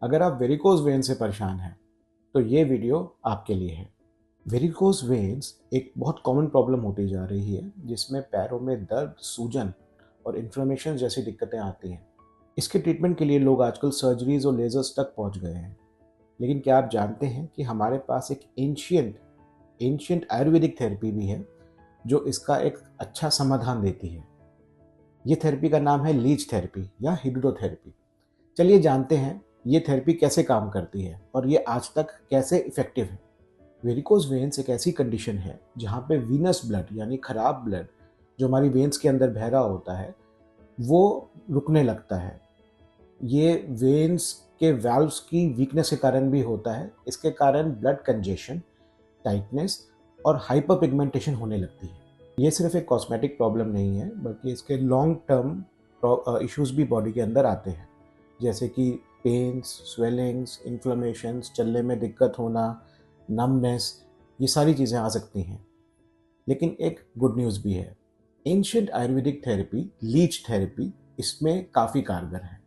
अगर आप varicose vein से परेशान हैं तो ये वीडियो आपके लिए है। वेरिकोज वेन्स एक बहुत कॉमन प्रॉब्लम होती जा रही है जिसमें पैरों में दर्द, सूजन और इन्फ्लेमेशन जैसी दिक्कतें आती हैं। इसके ट्रीटमेंट के लिए लोग आजकल सर्जरीज और लेजर्स तक पहुंच गए हैं। लेकिन क्या आप जानते हैं कि हमारे पास एक एंशियंट आयुर्वेदिक थेरेपी भी है जो इसका एक अच्छा समाधान देती है। ये थेरेपी का नाम है लीच थेरेपी या हिप्नोथेरेपी। चलिए जानते हैं ये थेरेपी कैसे काम करती है और ये आज तक कैसे इफेक्टिव है। वेरिकोज वेन्स एक ऐसी कंडीशन है जहाँ पे वीनस ब्लड यानी खराब ब्लड जो हमारी वेन्स के अंदर बह रहा होता है वो रुकने लगता है। ये वेन्स के वाल्व्स की वीकनेस के कारण भी होता है। इसके कारण ब्लड कंजेशन, टाइटनेस और हाइपर पिगमेंटेशन होने लगती है। ये सिर्फ एक कॉस्मेटिक प्रॉब्लम नहीं है बल्कि इसके लॉन्ग टर्म इश्यूज भी बॉडी के अंदर आते हैं, जैसे कि पेन्स, स्वेलिंग्स, इन्फ्लेमेशंस, चलने में दिक्कत होना, नमनेस, ये सारी चीज़ें आ सकती हैं। लेकिन एक गुड न्यूज़ भी है। Ancient Ayurvedic therapy, leech therapy, इसमें काफ़ी कारगर है।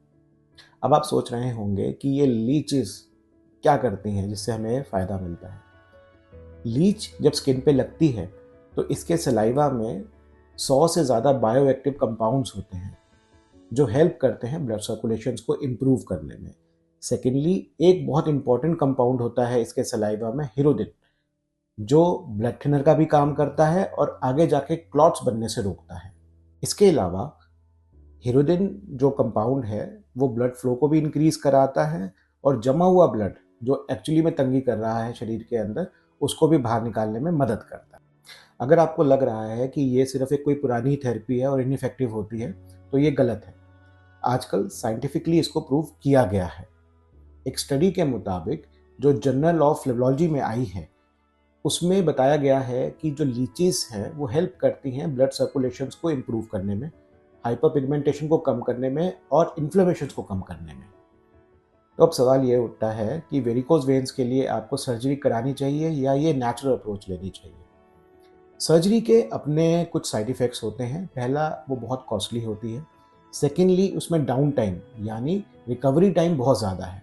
अब आप सोच रहे होंगे कि ये लीचेस क्या करती हैं जिससे हमें फ़ायदा मिलता है। लीच जब स्किन पे लगती है तो इसके सलाइवा में 100 से ज़्यादा बायोएक्टिव कंपाउंड्स होते हैं जो हेल्प करते हैं ब्लड सर्कुलेशन को इम्प्रूव करने में। सेकेंडली, एक बहुत इंपॉर्टेंट कंपाउंड होता है इसके सलाइवा में, हिरोडिन, जो ब्लड थिनर का भी काम करता है और आगे जाके क्लॉट्स बनने से रोकता है। इसके अलावा हिरोडिन जो कंपाउंड है वो ब्लड फ्लो को भी इंक्रीज कराता है और जमा हुआ ब्लड जो एक्चुअली में तंगी कर रहा है शरीर के अंदर उसको भी बाहर निकालने में मदद करता है। अगर आपको लग रहा है कि ये सिर्फ एक कोई पुरानी थेरेपी है और इनइफेक्टिव होती है तो ये गलत है। आजकल साइंटिफिकली इसको प्रूव किया गया है। एक स्टडी के मुताबिक जो जर्नल ऑफ फ्लेबोलॉजी में आई है उसमें बताया गया है कि जो लीचीज हैं वो हेल्प करती हैं ब्लड सर्कुलेशन को इम्प्रूव करने में, हाइपर पिगमेंटेशन को कम करने में और इन्फ्लेमेशन को कम करने में। तो अब सवाल ये उठता है कि वेरिकोज वेन्स के लिए आपको सर्जरी करानी चाहिए या ये नेचुरल अप्रोच लेनी चाहिए। सर्जरी के अपने कुछ साइड इफ़ेक्ट्स होते हैं। पहला, वो बहुत कॉस्टली होती है। सेकेंडली, उसमें डाउन टाइम यानी रिकवरी टाइम बहुत ज़्यादा है।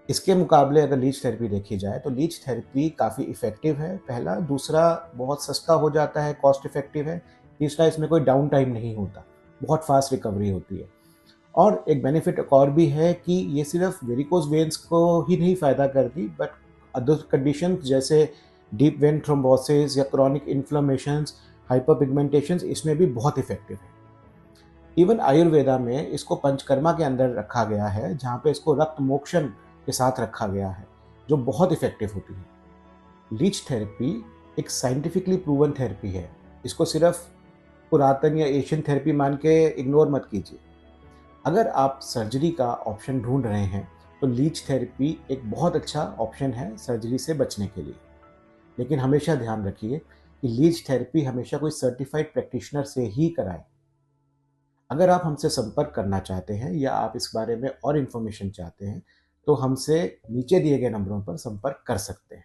इसके मुकाबले अगर लीच थेरेपी देखी जाए तो लीच थेरेपी काफ़ी इफ़ेक्टिव है, पहला। दूसरा, बहुत सस्ता हो जाता है, कॉस्ट इफ़ेक्टिव है। तीसरा, इसमें कोई डाउन टाइम नहीं होता, बहुत फास्ट रिकवरी होती है। और एक बेनिफिट एक और भी है कि ये सिर्फ वेरिकोज वेन्स को ही नहीं फ़ायदा करती बट अदर कंडीशन जैसे डीप वेन थ्रोम्बोसिस या क्रॉनिक इन्फ्लेमेशंस, हाइपर पिगमेंटेशंस, इसमें भी बहुत इफेक्टिव है। इवन आयुर्वेदा में इसको पंचकर्मा के अंदर रखा गया है जहाँ पे इसको रक्त मोक्षण के साथ रखा गया है जो बहुत इफेक्टिव होती है। लीच थेरेपी एक साइंटिफिकली प्रूवन थेरेपी है। इसको सिर्फ पुरातन या एशियन थेरेपी मान के इग्नोर मत कीजिए। अगर आप सर्जरी का ऑप्शन ढूंढ रहे हैं तो लीच थेरेपी एक बहुत अच्छा ऑप्शन है सर्जरी से बचने के लिए। लेकिन हमेशा ध्यान रखिए कि लीच थेरेपी हमेशा कोई सर्टिफाइड प्रैक्टिशनर से ही कराएं। अगर आप हमसे संपर्क करना चाहते हैं या आप इस बारे में और इन्फॉर्मेशन चाहते हैं तो हमसे नीचे दिए गए नंबरों पर संपर्क कर सकते हैं।